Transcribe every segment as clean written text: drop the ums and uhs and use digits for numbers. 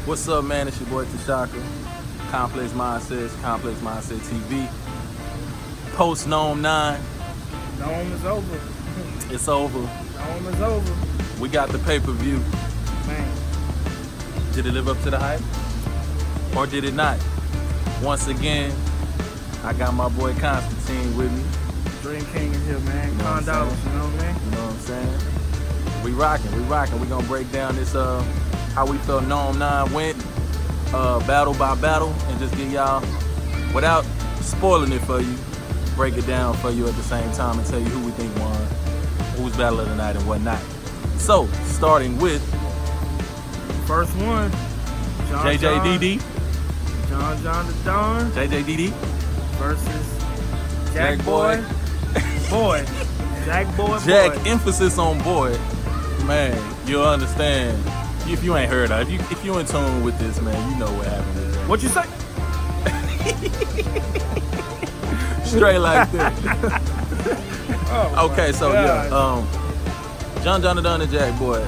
What's up, man? It's your boy Tashaka. Complex Mindsets, Complex Mindset TV. Post NOME 9. NOME is over. It's over. NOME is over. We got the pay-per-view. Man. Did it live up to the hype? Or did it not? Once again, I got my boy Constantine with me. Dream King is here, man. You know what I'm Condolences, you know what I mean? You know what I'm saying? We rocking. We gonna break down this how we felt NOME 9 went, battle by battle, and just get y'all, without spoiling it for you, break it down for you at the same time and tell you who we think won, who's battle of the night and whatnot. So, starting with first one, JJDD. John the Don. JJDD versus Jack Boy. Jack Boy. Jack, emphasis on boy. Man, you'll understand. If you ain't heard of it, if you in tune with this, man, you know what happened. What you say? Straight like that. Oh, okay, so God. yeah, John the Don and Jack Boy.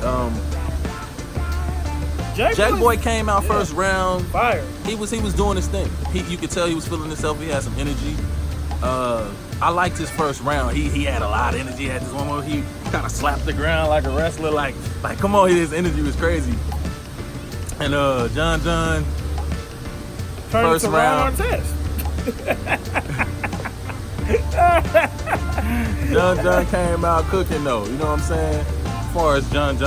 Jack Boy came out first round. Fire. He was doing his thing. You could tell he was feeling himself. He had some energy. I liked his first round. He had a lot of energy. He had this one where he kind of slapped the ground like a wrestler. Like come on, his energy was crazy. And John first round. John came out cooking though. You know what I'm saying? As far as John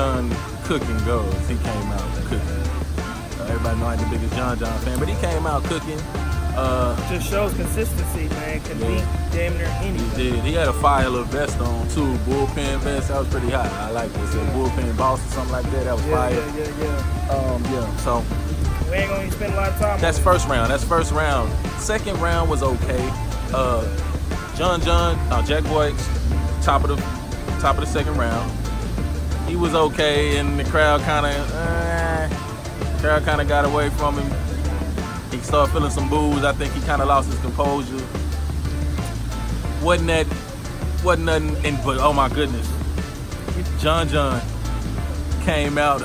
cooking goes, he came out cooking. Everybody know I'm the biggest John fan, but he came out cooking. Just shows consistency, man. Can beat damn near anything. He did. He had a fire little vest on too, bullpen vest. That was pretty hot. I like this. Bullpen boss or something like that. That was fire. Yeah. So we ain't gonna even spend a lot of time. That's first round. Second round was okay. Jack Boy, top of the second round. He was okay, and the crowd kind of got away from him. He started feeling some boos. I think he kind of lost his composure. Wasn't nothing. But oh my goodness, John came out.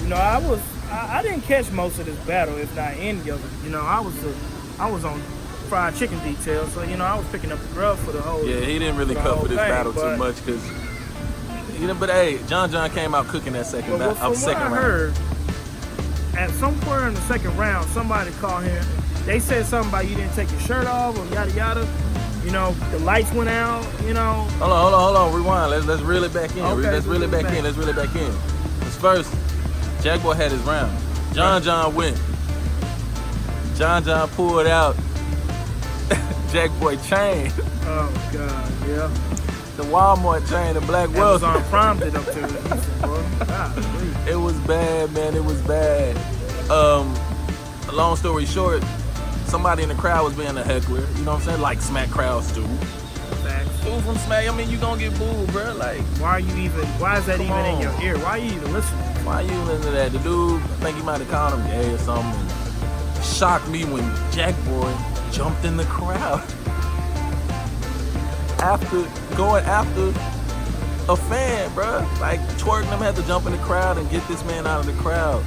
You know, I didn't catch most of this battle, if not any of it. You know, I was on fried chicken details, so you know I was picking up the grub for the whole. Yeah, he didn't really cover this battle too much because. But hey, John came out cooking that second round. Heard, at some point in the second round, somebody called him. They said something about you didn't take your shirt off or yada yada. You know, the lights went out. You know. Hold on. Rewind. Let's reel it back in. Okay, Let's reel it back in. Because first, Jack Boy had his round. John went. John pulled out Jack Boy chain. Oh God, yeah. The Walmart chain, the Black Wells. Amazon primed it up to it. It was bad, man. It was bad. Long story short, somebody in the crowd was being a heckler. You know what I'm saying? Like Smack crowds do. Dude from Smack, I mean, you gonna get booed, bro. Like, why is that even in your ear? Why are you even listening? Why are you listening to that? The dude, I think he might have called him gay or something. Shocked me when Jack Boy jumped in the crowd. Going after a fan, bruh. Like, Twerk and them had to jump in the crowd and get this man out of the crowd.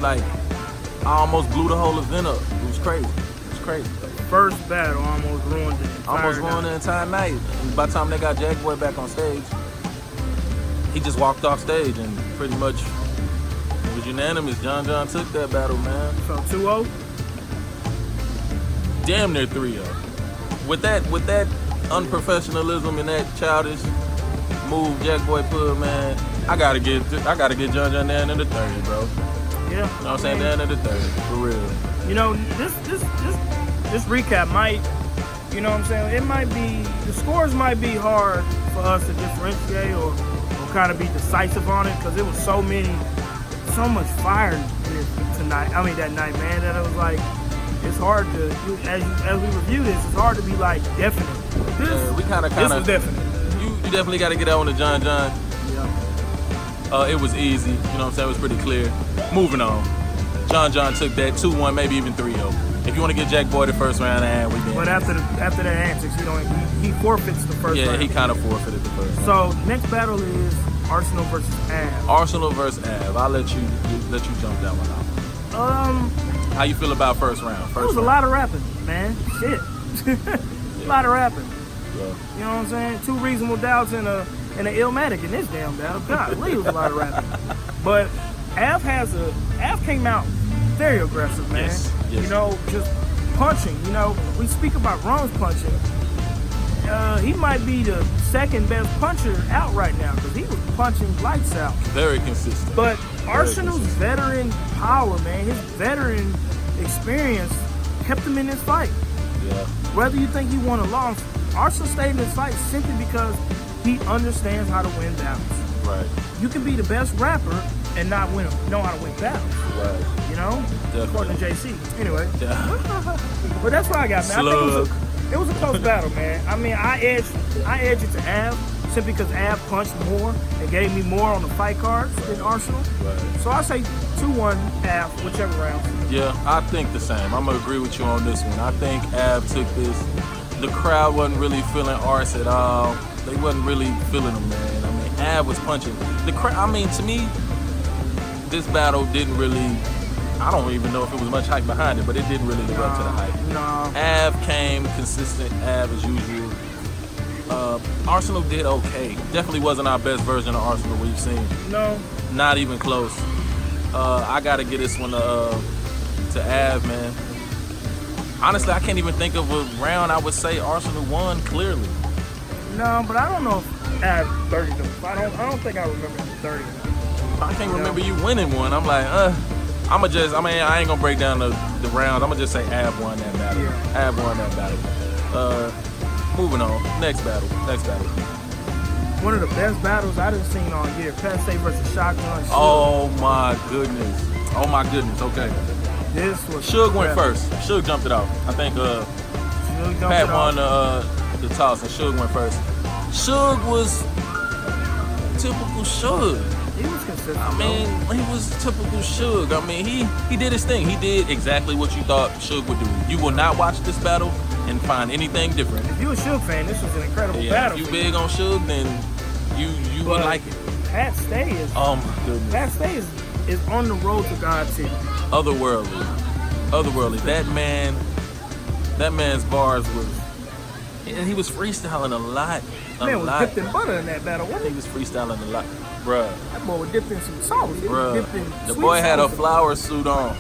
Like, I almost blew the whole event up. It was crazy. The first battle almost ruined the entire night. And by the time they got Jack Boy back on stage, he just walked off stage and pretty much it was unanimous. John took that battle, man. So 2-0? Damn near 3-0. With that unprofessionalism and that childish move Jack Boy put, man, I gotta get John down in the 30, bro. Yeah. You know what I'm saying? Down in the 30, for real. You know, this recap might, you know what I'm saying, it might be, the scores might be hard for us to differentiate or kind of be decisive on it because it was so much fire that night, man, that it was like, it's hard to, as we review this, it's hard to be like definite. This was definite. You definitely got to get out on the John. Yeah. It was easy. You know what I'm saying? It was pretty clear. Moving on. John took that 2-1, maybe even 3-0. If you want to get Jack Boy the first round, we did. But after that antics, he forfeits the first round. Yeah, he kind of forfeited the first round. So next battle is Arsenal versus Av. Arsenal versus Av. I'll let you jump that one out. How you feel about first round? There was a lot of rapping, man. Shit. A lot of rapping. Yeah. You know what I'm saying? 2 reasonable doubts and an Illmatic in this damn battle. God, it was a lot of rapping. But Av came out very aggressive, man. Yes. You know, just punching. You know, we speak about Ron's punching. He might be the second best puncher out right now because he was punching lights out. Very consistent. But Arsenal's veteran power, man, his veteran experience kept him in this fight. Yeah. Whether you think he won or lost, Arsenal stayed in this fight simply because he understands how to win battles. Right. You can be the best rapper and not know how to win battles. Right. You know? Definitely. According to JC. Anyway. Yeah. But that's what I got, man. Slug. I think it was a close battle, man. I mean, I edged it to Av simply because Av punched more and gave me more on the fight cards than Arsenal. Right. So I say 2-1 Av, whichever round. Yeah, I think the same. I'm gonna agree with you on this one. I think Av took this. The crowd wasn't really feeling Ars at all. They wasn't really feeling him, man. I mean, Av was punching. The crowd. I mean, to me, this battle didn't really. I don't even know if it was much hype behind it, but it didn't really live up to the hype. No. Av came consistent. Av as usual. Arsenal did okay. Definitely wasn't our best version of Arsenal we've seen. No. Not even close. I gotta get this one to Av, man. Honestly, I can't even think of a round I would say Arsenal won clearly. No, but I don't know if Av 30 them. I don't think I remember 30. I can't remember you winning one. I'm like, I ain't gonna break down the rounds. I'm gonna just say Av won that battle. Yeah. Av won that battle. Moving on. Next battle. One of the best battles I done seen all year. Paste versus Shotgun. Oh my goodness. Okay. This was Suge went first. Suge jumped it off. I think Pat won the toss and Suge went first. Suge was typical Suge. He was consistent. I mean, he was typical Suge. I mean, he did his thing. He did exactly what you thought Suge would do. You will not watch this battle and find anything different. If you a Suge fan, this was an incredible battle. If you big on Suge, then you would like it. Pat Stay is. Oh my goodness. Pat Stay is on the road to God's city. Otherworldly. That man's bars was. And he was freestyling a lot. Man was dipped in butter in that battle, wasn't He was freestyling a lot. Bruh. That boy was dipped in some sauce. The boy had a flower suit on.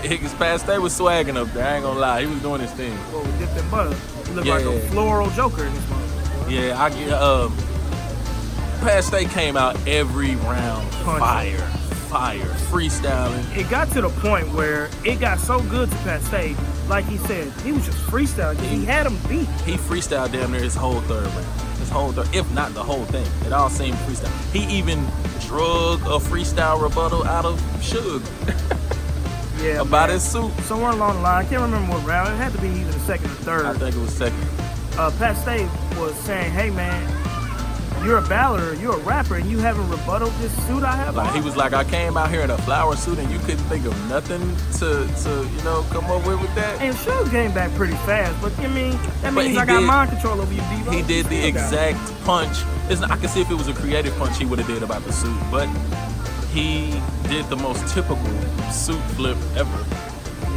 His Pat Stay was swagging up there. I ain't gonna lie. He was doing his thing. Boy was dipped in butter. He looked like a floral joker in this motherfucker. Yeah, I get. Pat Stay came out every round. Fire. Freestyling. It got to the point where it got so good to Pat Stay, like he said, he was just freestyling. He had him beat. He freestyled damn near his whole third round. If not the whole thing. It all seemed freestyle. He even drug a freestyle rebuttal out of Suge. Yeah, about his suit. Somewhere along the line, I can't remember what round. It had to be either the second or third. I think it was second. Pat Stay was saying, "Hey man, you're a battler, you're a rapper, and you haven't rebutted this suit I have on." He was like, I came out here in a flower suit, and you couldn't think of nothing to come up with that. And Suge came back pretty fast, but I mean, that means I got mind control over you, Devo. He did the exact punch. I can see if it was a creative punch, he would have did about the suit, but he did the most typical suit flip ever.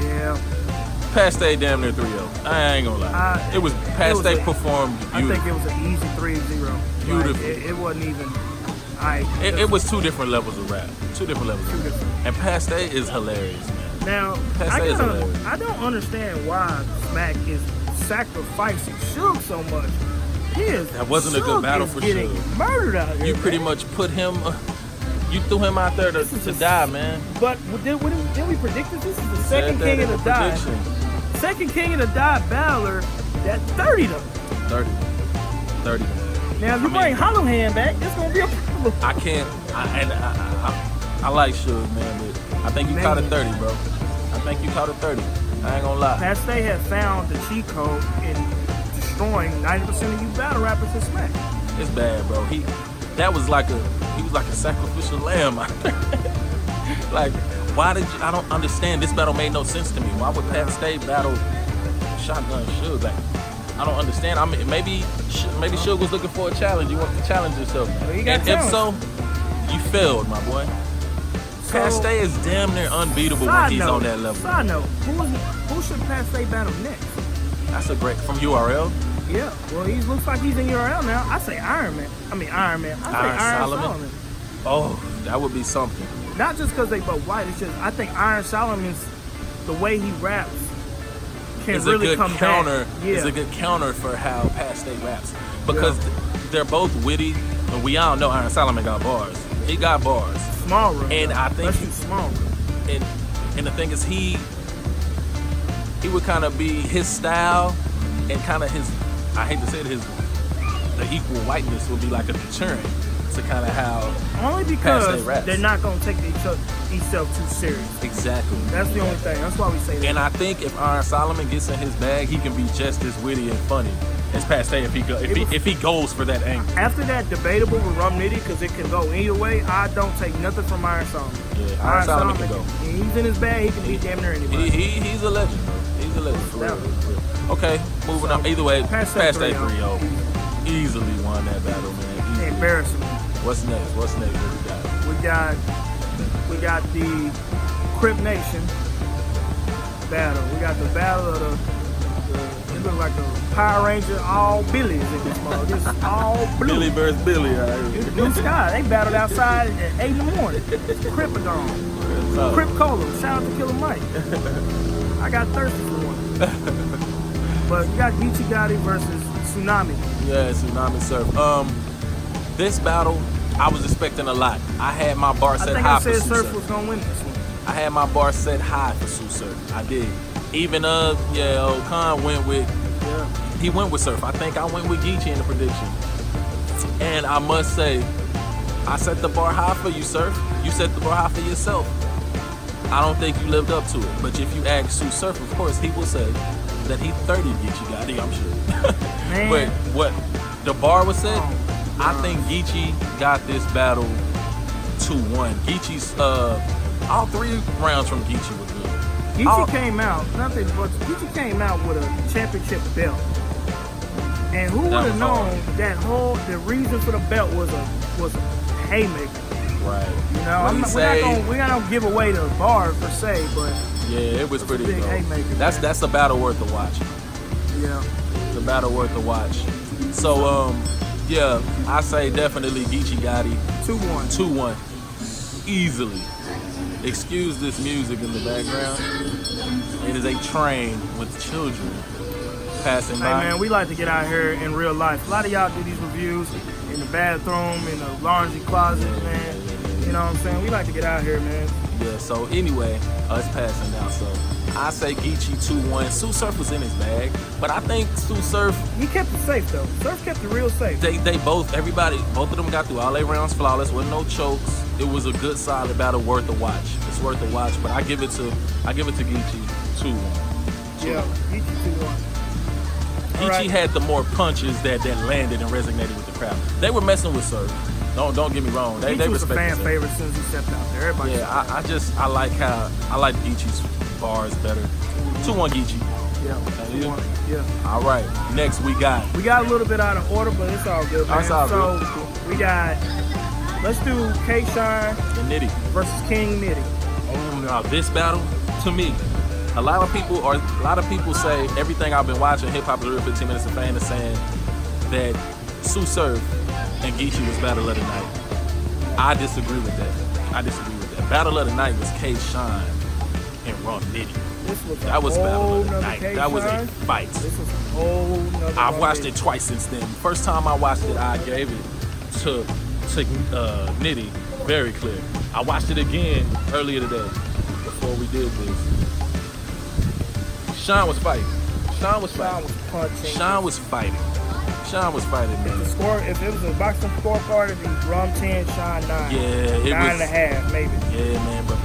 Yeah. Pat Stay damn near 3-0. I ain't gonna lie. Pat Stay performed beautiful. I think it was an easy 3-0. Beautiful. Like, it wasn't even. It was 2 different levels of rap. 2 different levels of rap. And Pat Stay is hilarious, man. Now, Pat Stay is hilarious. I don't understand why Smack is sacrificing Suge so much. That wasn't a good battle for Suge. Murdered out here. You pretty much put him. You threw him out there to die, man. But did we predict this? This is the second King of the Die. Second King of the Die battler that 30 them. 30. Now, if you bring Hollow Hand back, it's going to be a problem. I can't. I like Suge, man, but I think you caught a 30, bro. I think you caught a 30. I ain't gonna lie. Pat Stay had found the cheat code in destroying 90% of you battle rappers in Smack. It's bad, bro. He was like a sacrificial lamb. Like, why did you? I don't understand. This battle made no sense to me. Why would Pat Stay battle Shotgun Suge? Like, I don't understand. I mean, maybe Suge was looking for a challenge. You want to challenge yourself. Well, he got And if so, you failed, my boy. Paste is damn near unbeatable when he's on that level. Side note, who should Paste battle next? That's a great, from URL. Yeah, well, he looks like he's in URL now. I say Iron Man. I say Iron Solomon. Oh, that would be something. Not just because they both white. It's just I think Iron Solomon's the way he raps can It's really a good come counter. back. Yeah. It's a good counter for how Paste raps because they're both witty, and we all know Iron Solomon got bars. He got bars. Small room. And I think Let's do small room. And the thing is, he would kind of be his style and kind of his, I hate to say it, the equal whiteness would be like a deterrent to kind of how only because raps. They're not gonna take each other too serious. Exactly. That's the only thing. That's why we say that. And I think if Iron Solomon gets in his bag, he can be just as witty and funny as Paste if he goes for that angle. After that, debatable with Rum Nitty because it can go either way. I don't take nothing from Iron Solomon. Yeah, Iron Solomon can go. He's in his bag. He can beat damn near anybody. He's a legend, bro. He's a legend. For real. Okay, moving on. Either way, Paste 3-0 easily won that battle, man. Easily. Embarrassing. What's next? What we got? We got the Crip Nation battle. We got the battle of the it look like a Power Ranger all Billies in this mother. This all blue. Billy versus Billy. It's Blue Sky. They battled outside at 8 in the morning. It's Cripodome. Crip Cola. Shout out to Killer Mike. I got thirsty for one. But you got Geechee Gotti versus Tsunami. Yeah, Tsunami Surf. This battle, I was expecting a lot. I had my bar set high for Sue Surf. I think I said Surf was gonna win this one. I had my bar set high for Sue Surf. I did. Even Khan went with he went with Surf. I think I went with Geechee in the prediction. And I must say, I set the bar high for you, Surf. You set the bar high for yourself. I don't think you lived up to it. But if you ask Sue Surf, of course, he will say that he 30 Geechee Gotti, I'm sure. But what the bar was set, I think Geechee got this battle 2-1. Geechee's all 3 rounds from Geechee were good. Geechee came out, nothing but Geechee came out with a championship belt. And who would have known that the reason for the belt was a haymaker. Right. You know, we're not gonna give away the bar per se, but yeah, it was pretty big good. Haymaker. That's a battle worth a watch. Yeah. It's a battle worth a watch. So yeah, I say definitely Geechee Gotti 2-1. Easily. Excuse this music in the background. It is a train with children passing by. Hey man, we like to get out here in real life. A lot of y'all do these reviews in the bathroom, in the laundry closet, man. You know what I'm saying? We like to get out here, man. Yeah, so anyway, it's passing now, so I say Geechee 2-1. Sue Surf was in his bag, but I think Sue Surf, he kept it safe though. Surf kept it real safe. They both of them got through all their rounds flawless, with no chokes. It was a good solid battle, worth a watch. It's worth a watch, but I give it to Geechee 2-1. Yeah, Geechee 2-1. Geechee had the more punches that landed and resonated with the crowd. They were messing with Surf. Don't get me wrong. They was a fan Surf. favorite as soon as he stepped out there. Everybody. Yeah, I like Geechee's bars better. 2-1 Geechee. Yeah. Yeah. All right. Next we got a little bit out of order, but it's all good, man. It's all good. We got. Let's do K-Shine and Nitty versus King Nitty. Oh, now this battle, to me, a lot of people say everything I've been watching, Hip Hop is Real 15 Minutes of Fame, is saying that Sue Surf and Geechee was battle of the night. I disagree with that. Battle of the night was K-Shine and Rum Nitty. That was battle of the night. That was a fight. This was a whole nother I've watched it twice since then. First time I watched it, I gave it to Nitty very clear. I watched it again earlier today before we did this. Sean was fighting. Sean was punching. Sean was fighting, man. If it was a boxing scorecard, it'd be Rum 10, Sean 9. Yeah, it 9.5 maybe. Yeah, man, but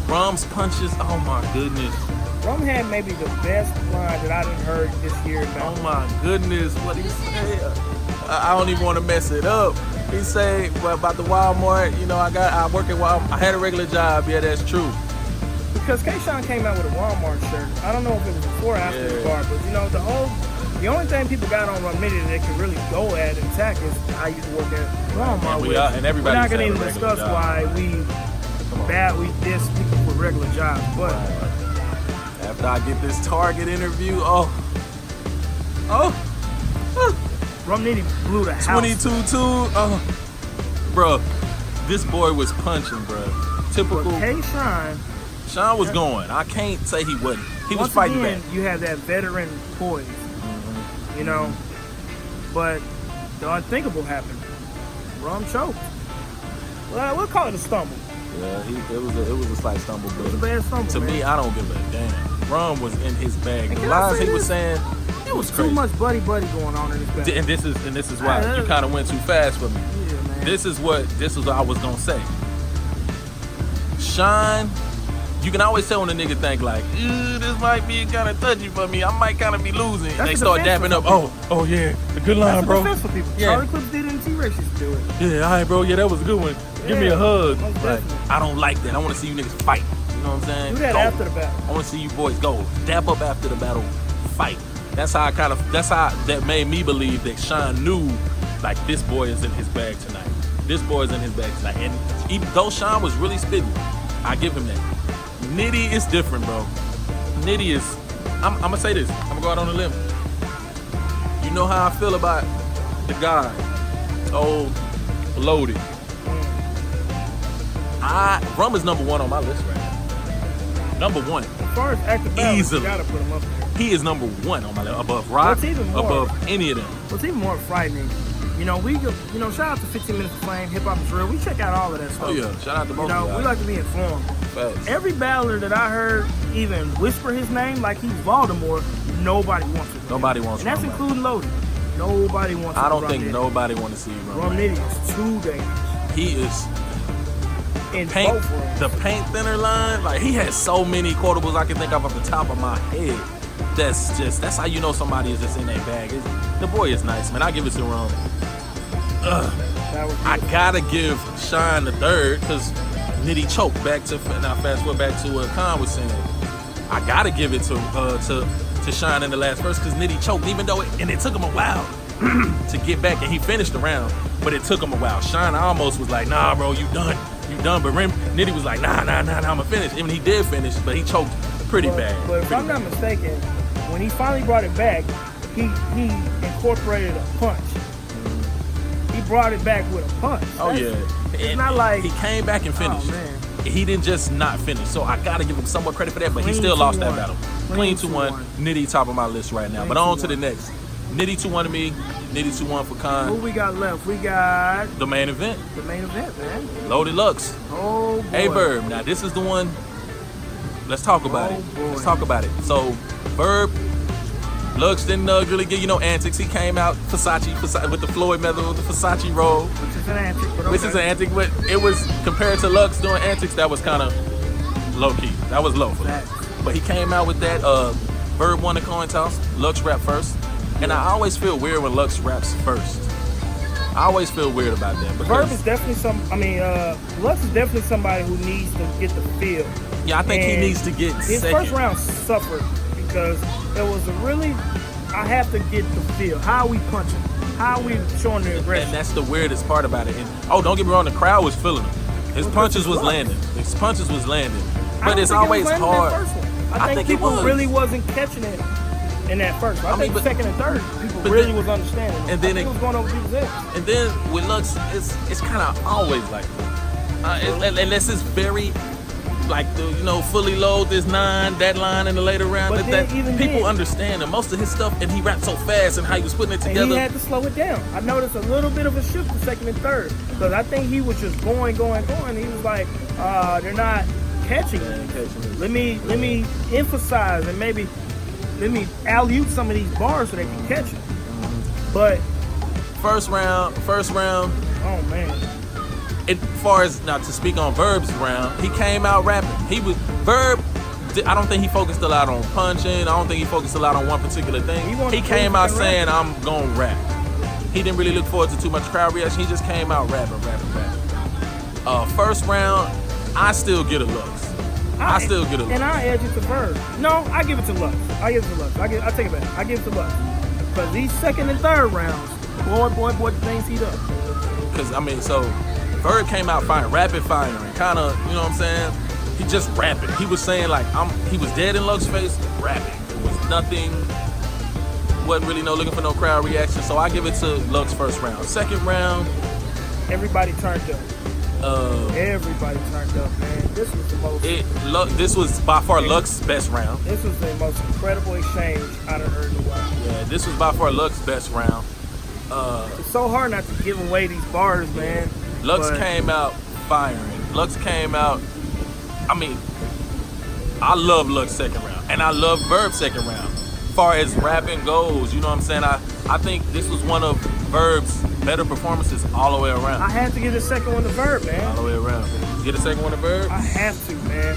Rum's punches, oh my goodness. Rum had maybe the best line that I done heard this year. Oh my goodness, what he said. I don't even want to mess it up. He say, well, about the Walmart, you know, I work at Walmart. I had a regular job. Yeah, that's true. Because K-Shine came out with a Walmart shirt. I don't know if it was before or after the card, but you know, the whole The only thing people got on Rum Nitty that they can really go at and attack is I used to work at Walmart. And everybody. We're not gonna even discuss why we diss people for regular jobs, but after I get this Target interview, Rum Nitty blew the house. 22-2. Bro, this boy was punching, bro. Typical. Hey, Sean was going. I can't say he wasn't. He was fighting back. You have that veteran poise, you know. But the unthinkable happened. Rum choked. Well, we'll call it a stumble. Yeah, it was a slight stumble, but It was a bad stumble. to man. me, I don't give a damn. Rum was in his bag. And The can I lines say he was this? saying, It was crazy. too much buddy going on in this bag. And this is why you kind of went too fast for me. Yeah, man. This is what I was gonna say. Sean, you can always tell when a nigga think like, this might be kind of touchy for me. I might kind of be losing. That's And they a start defense dapping for up. Oh yeah, a good line, That's a bro. defense for people. Yeah. Charlie Clips did it and T-Rex used to do it. Yeah, all right, bro. Yeah, that was a good one. Give me a Yeah, hug. most Like, definitely. I don't like that. I want to see you niggas fight. You know what I'm saying? Do that Go. after the battle. I want to see you boys go. Dap up after the battle. Fight. That's how that made me believe that Sean knew, like, this boy is in his bag tonight. This boy is in his bag tonight. And even though Sean was really spitting, I give him that. Nitty is different, bro. Nitty is, I'm gonna say this. I'm gonna go out on a limb. You know how I feel about the guy, old Loaded. Rum is number one on my list right now. Number one. As far as active battles, Easily. you gotta put them up there. He is number one on my list. Above Rock, What's even more- above any of them. What's even more frightening, shout out to 15 Minutes of Flame, Hip Hop is Real. We check out all of that stuff. Oh yeah, shout out to both You know, of we you. like to be informed. Facts. Every battler that I heard even whisper his name like he's Voldemort, nobody wants it. Nobody wants And that's Rum. including Loaded. Nobody wants it. I don't think nobody want to see Rum. Rum Nitty is too dangerous. He is In paint, both realms. the paint thinner line. Like, he has so many quotables I can think of off the top of my head. That's how you know somebody is just in their bag. The boy is nice, man. I give it to Rum. That was I gotta give Shine the third because Nitty choked. Now fast forward back to what Khan was saying. I gotta give it to Shine in the last verse because Nitty choked, even though it took him a while to get back, and he finished the round, but it took him a while. Shine almost was like, nah, bro, you done. But Nitty was like, nah, I'ma finish. Even he did finish, but he choked pretty bad. But if Pretty I'm not bad. mistaken, when he finally brought it back, he incorporated a punch. He brought it back with a punch. Oh yeah, It's not like he came back and finished. Oh, man. He didn't just not finish, so I gotta give him somewhat credit for that. But he Clean still lost that 2-1. battle. Clean Clean 2-1. 2-1. Nitty top of my list right now. Clean But on to 2-1. the next. Nitty 2-1 to me. Nitty 2-1 for Who Khan. we got left? We got The main event. the main event, man. Loaded Lux. Oh boy. Hey Verb. Now this is the one. Let's talk about Oh, it. boy. Let's talk about it. So Verb. Lux didn't really give you no antics. He came out Versace with the Floyd medal, with the Versace robe. Which is an antic, but okay. Which is an antic, but it was compared to Lux doing antics, that was kind of low key. That was low for Lux. Facts. But he came out with that. Verb won the coin toss. Lux rap first, and I always feel weird when Lux raps first. I always feel weird about that because Verb is definitely Lux is definitely somebody who needs to get the feel. yeah, I think he And needs to get His second. first round suffered because it was I have to get the feel. How are we punching? How are we showing the aggression? And that's the weirdest part about it. And don't get me wrong, the crowd was feeling him. His Well, punches this is was Lux. landing. His punches was landing. I But don't it's think it always was landing hard. that first one. I I think think it people was. really wasn't catching it in that first one. I think but- second and third, people but really then- was understanding. and then I think it- it was going over people's heads. And then with Lux, it's kind of always like that. Unless it's very, like, fully load this 9, that line in the later round. But That then even people then- understand him. Most of his stuff, and he rapped so fast and how he was putting it And together. he had to slow it down. I noticed a little bit of a shift to second and third because I think he was just going. He was like, they're not catching it. Let me emphasize and maybe let me alley-oop some of these bars so they can catch it. But First round. oh man, As far as now to speak on Verb's round, he came out rapping. I don't think he focused a lot on punching. I don't think he focused a lot on one particular thing. He He came out wanted to saying, I'm gonna rap. He didn't really look forward to too much crowd reaction. He just came out rapping. First round, I still get a Lux. I still get a Lux. And I edge it to Verb. No, I give it to Lux. I take it back. I give it to Lux. Because these second and third rounds, boy, the things he does. Because, I mean, so Verb came out firing, rapid firing, kind of, you know what I'm saying? He just rapping. He was saying, like, he was dead in Lux's face, rapping. It was nothing, wasn't really looking for no crowd reaction. So I give it to Lux first round. Second round, everybody turned up. Everybody turned up, man. This was the most. This was by far Lux's best round. This was the most incredible exchange I done heard in a while. Yeah, this was by far Lux's best round. It's so hard not to give away these bars, man. Lux came out firing. Lux came out. I mean, I love Lux second round, and I love Verb second round. As far as rapping goes, you know what I'm saying? I think this was one of Verb's better performances all the way around. I had to give the second one to Verb, man. All the way around. Get the second one to Verb? I have to, man.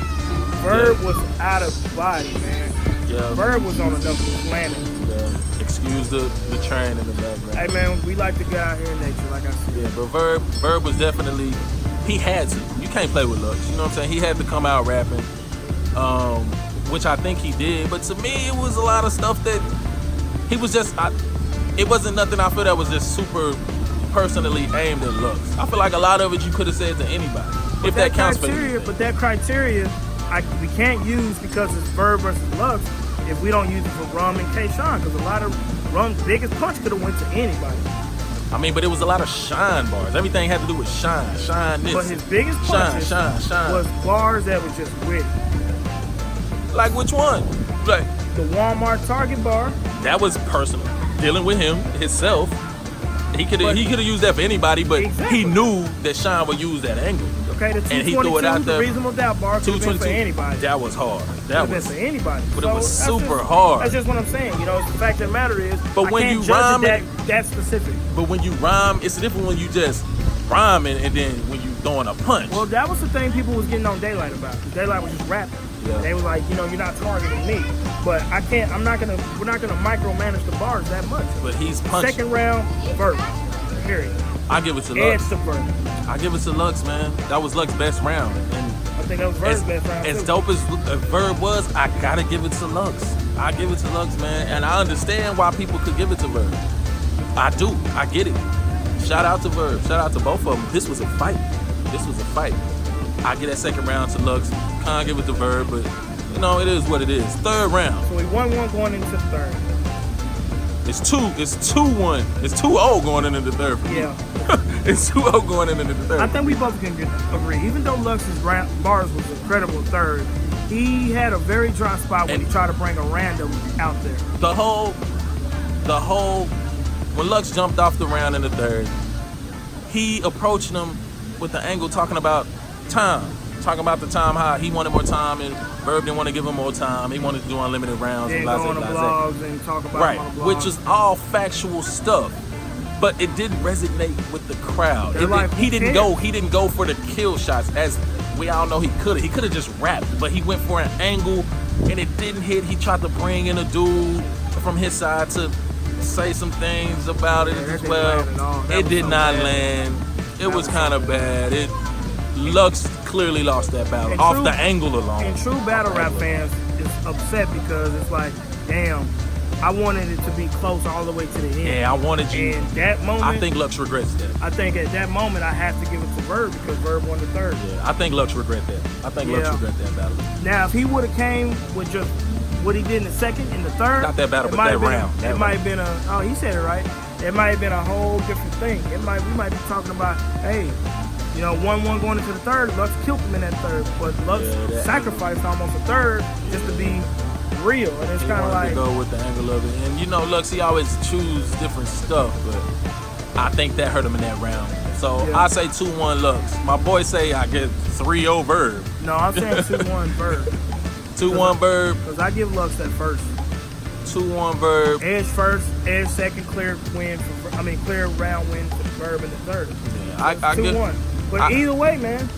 Verb was out of body, man. Yeah. Verb was on another planet. Yeah. Excuse the train in the background. Hey, man, we like the guy here in nature, like I said. Yeah, but Verb was definitely, he had to. You can't play with Lux. You know what I'm saying? He had to come out rapping, which I think he did. But to me, it was a lot of stuff that he was just, it wasn't nothing I feel that was just super personally aimed at Lux. I feel like a lot of it you could have said to anybody. But if that counts for you. But that criteria, we can't use because it's Verb versus Lux if we don't use it for Rum and K-Shine, because a lot of Rum's biggest punch could have went to anybody. I mean, but it was a lot of shine bars. Everything had to do with shine this. But his biggest punches was bars that was just witty. Like which one? Like the Walmart Target bar. That was personal. Dealing with him, himself. He could have used that for anybody, but exactly. He knew that Shine would use that angle. Okay, the 222, and he threw it out there. The reasonable doubt bar could have been for anybody. That was hard. That was for anybody. But it was super hard. That's just what I'm saying. You know, the fact of the matter is, but when you rhyme that specific. But when you rhyme, it's different when you just rhyming and then when you throwing a punch. Well, that was the thing people was getting on Daylight about. Daylight was just rapping. Yeah. They was like, you know, you're not targeting me. But we're not gonna micromanage the bars that much. But he's punching. Second round, Verb. Period. I give it to Lux. Edge to Verb. I give it to Lux, man. That was Lux's best round. And I think that was Verb's best round. As dope as Verb was, I gotta give it to Lux. I give it to Lux, man. And I understand why people could give it to Verb. I do. I get it. Shout out to Verb. Shout out to both of them. This was a fight. I get that second round to Lux. Can't give it to Verb, but you know, it is what it is. Third round. So we 1-1 going into the third. It's 2-1. It's 2-0 going into the third for me. Yeah. It's 2-0 going into the third. I think we both can agree. Even though Lux's bars was incredible third, he had a very dry spot when he tried to bring a random out there. The whole when Lux jumped off the round in the third, he approached him with the angle talking about time. Talking about the time, how he wanted more time and Verb didn't want to give him more time. He wanted to do unlimited rounds. Yeah, and go on the blogs and talk about right, it on the blogs. Which is all factual stuff. But it didn't resonate with the crowd. He didn't go for the kill shots as we all know he could have. He could have just rapped, but he went for an angle and it didn't hit. He tried to bring in a dude from his side to say some things about it as well. It did not land. It was kind of bad. Lux clearly lost that battle off the angle alone. And true battle rap fans is upset because it's like, damn, I wanted it to be close all the way to the end. Yeah, I wanted you. And that moment, I think Lux regrets that. I think at that moment I have to give it to Verb because Verb won the third. Yeah, I think Lux regret that. Lux regret that battle. Now, if he would have came with just what he did in the second and the third, not that battle, but that round. It might have been he said it right. It might have been a whole different thing. We might be talking about, hey, you know, 1-1 going into the third. Lux killed him in that third, but Lux sacrificed almost a third just to be real. And it's kind of like to go with the angle of it. And you know, Lux, he always choose different stuff, but I think that hurt him in that round. So I say 2-1 Lux. My boy say I get 3-0 Verb. No, I'm saying 2-1 Verb. 2-1 Verb. Because I give Lux that first. 2-1 Verb. Edge first, Edge second, clear round win for Verb in the third. Yeah, I 2-1. But either way, man.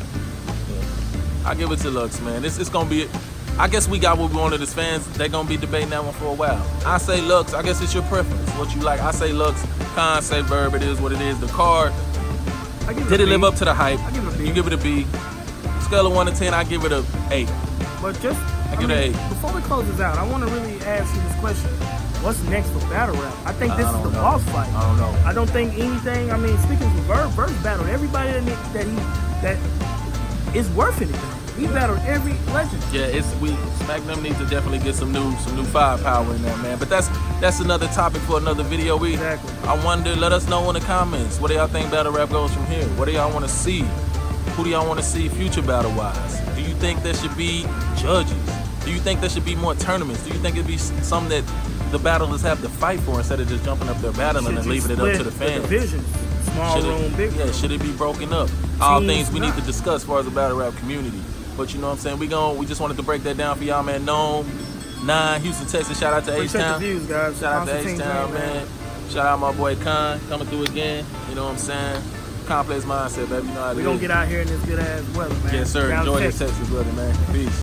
I give it to Lux, man. It's gonna be. I guess we got what we wanted as fans. They're gonna be debating that one for a while. I say Lux. I guess it's your preference. What you like? I say Lux. Khan say Verb. It is what it is. The card. Did it live up to the hype? I give it a B. You give it a B. Scale of 1 to 10, I give it a 8. But just I give it an 8. Before we close this out, I want to really ask you this question. what's next for battle rap? I think this I is don't the know. boss fight. I don't know. I don't think anything. I mean, speaking of verse battle, everybody that is worth anything. He battled every legend. Yeah, SmackDown needs to definitely get some new firepower in there, man. But that's another topic for another video. Exactly. I wonder, let us know in the comments. What do y'all think battle rap goes from here? What do y'all want to see? Who do y'all want to see future battle wise? Do you think there should be judges? Do you think there should be more tournaments? Do you think it'd be something that the battlers have to fight for instead of just jumping up there battling and leaving it up to the fans? Divisions, small room, big room. Yeah, should it be broken up? All things we need to discuss as far as the battle rap community. But you know what I'm saying? We just wanted to break that down for y'all, man. NOME, Houston, Texas. Shout out to H-Town. The views, guys. Shout out to H-Town, man. Shout out my boy Con coming through again. You know what I'm saying? Complex mindset, baby. You know how it is. We're going to get out here in this good ass weather, man. Yes, sir. Down Enjoy Texas. this Texas weather, man. Peace.